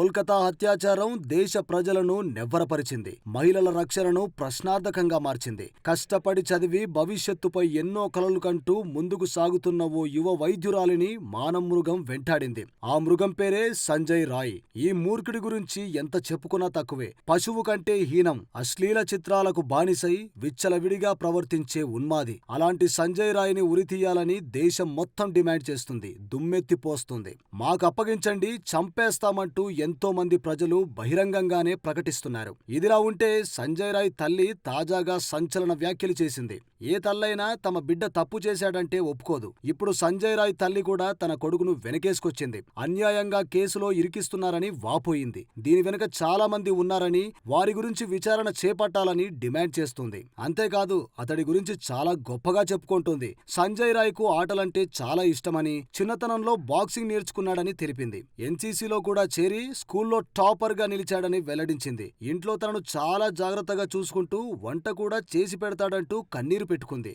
కోల్కతా అత్యాచారం దేశ ప్రజలను నెవ్వరపరిచింది. మహిళల రక్షణను ప్రశ్నార్థకంగా మార్చింది. కష్టపడి చదివి భవిష్యత్తుపై ఎన్నో కలలు కంటూ ముందుకు సాగుతున్న ఓ యువ వైద్యురాలిని మానవ మృగం వెంటాడింది. ఆ మృగం పేరే సంజయ్ రాయ్. ఈ మూర్ఖుడి గురించి ఎంత చెప్పుకున్నా తక్కువే. పశువు కంటే హీనం, అశ్లీల చిత్రాలకు బానిసై విచ్చలవిడిగా ప్రవర్తించే ఉన్మాది. అలాంటి సంజయ్ రాయ్ని ఉరితీయాలని దేశం మొత్తం డిమాండ్ చేస్తుంది, దుమ్మెత్తిపోస్తుంది. మాకు అప్పగించండి, చంపేస్తామంటూ ఎంతో మంది ప్రజలు బహిరంగంగానే ప్రకటిస్తున్నారు. ఇదిలా ఉంటే సంజయ్ రాయ్ తల్లి తాజాగా సంచలన వ్యాఖ్యలు చేసింది. ఏ తల్లైనా తమ బిడ్డ తప్పు చేశాడంటే ఒప్పుకోదు. ఇప్పుడు సంజయ్ రాయ్ తల్లి కూడా తన కొడుకును వెనకేసుకొచ్చింది. అన్యాయంగా కేసులో ఇరికిస్తున్నారని వాపోయింది. దీని వెనుక చాలా మంది ఉన్నారని, వారి గురించి విచారణ చేపట్టాలని డిమాండ్ చేస్తుంది. అంతేకాదు, అతడి గురించి చాలా గొప్పగా చెప్పుకుంటుంది. సంజయ్ రాయ్ కు ఆటలంటే చాలా ఇష్టమని, చిన్నతనంలో బాక్సింగ్ నేర్చుకున్నాడని తెలిపింది. ఎన్సీసీలో కూడా చేరి స్కూల్లో టాపర్ గా నిలిచాడని వెల్లడించింది. ఇంట్లో తనను చాలా జాగ్రత్తగా చూసుకుంటూ వంట కూడా చేసి పెడతాడంటూ కన్నీరు పెట్టుకుంది.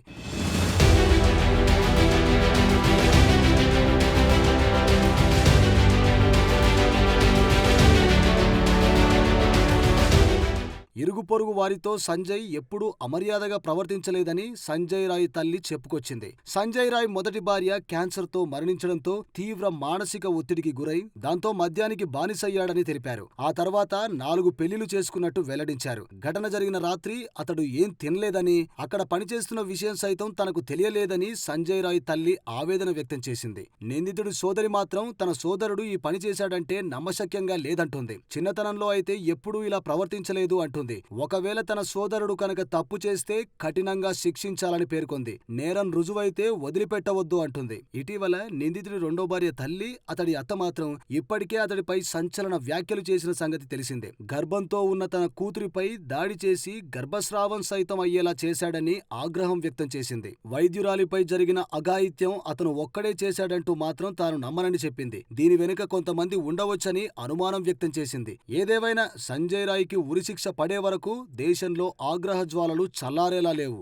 ఇరుగు పొరుగు వారితో సంజయ్ ఎప్పుడూ అమర్యాదగా ప్రవర్తించలేదని సంజయ్ రాయ్ తల్లి చెప్పుకొచ్చింది. సంజయ్ రాయ్ మొదటి భార్య క్యాన్సర్తో మరణించడంతో తీవ్ర మానసిక ఒత్తిడికి గురై దాంతో మద్యానికి బానిసయ్యాడని తెలిపారు. ఆ తర్వాత 4 పెళ్లిళ్లు చేసుకున్నట్టు వెల్లడించారు. ఘటన జరిగిన రాత్రి అతడు ఏం తినలేదని, అక్కడ పనిచేస్తున్న విషయం సైతం తనకు తెలియలేదని సంజయ్ రాయ్ తల్లి ఆవేదన వ్యక్తం చేసింది. నిందితుడి సోదరి మాత్రం తన సోదరుడు ఈ పని చేశాడంటే నమ్మశక్యంగా లేదంటుంది. చిన్నతనంలో అయితే ఎప్పుడూ ఇలా ప్రవర్తించలేదు అంటుంది. ఒకవేళ తన సోదరుడు కనుక తప్పు చేస్తే కఠినంగా శిక్షించాలని పేర్కొంది. నేరం రుజువైతే వదిలిపెట్టవద్దు అంటుంది. ఇటీవల నిందితుడి రెండో భార్య తల్లి, అతడి అత్త మాత్రం ఇప్పటికే అతడిపై సంచలన వ్యాఖ్యలు చేసిన సంగతి తెలిసిందే. గర్భంతో ఉన్న తన కూతురిపై దాడి చేసి గర్భస్రావం సైతం అయ్యేలా చేశాడని ఆగ్రహం వ్యక్తం చేసింది. వైద్యురాలిపై జరిగిన అఘాయిత్యం అతను ఒక్కడే చేశాడంటూ మాత్రం తాను నమ్మనని చెప్పింది. దీని వెనుక కొంతమంది ఉండవచ్చని అనుమానం వ్యక్తం చేసింది. ఏదేవైనా సంజయ్ రాయ్కి ఉరిశిక్ష పడే వరకు దేశంలో ఆగ్రహ జ్వాలలు చల్లారేలా లేవు.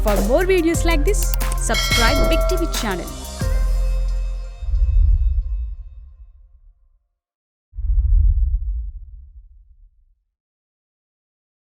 For more videos like this, subscribe Big TV channel.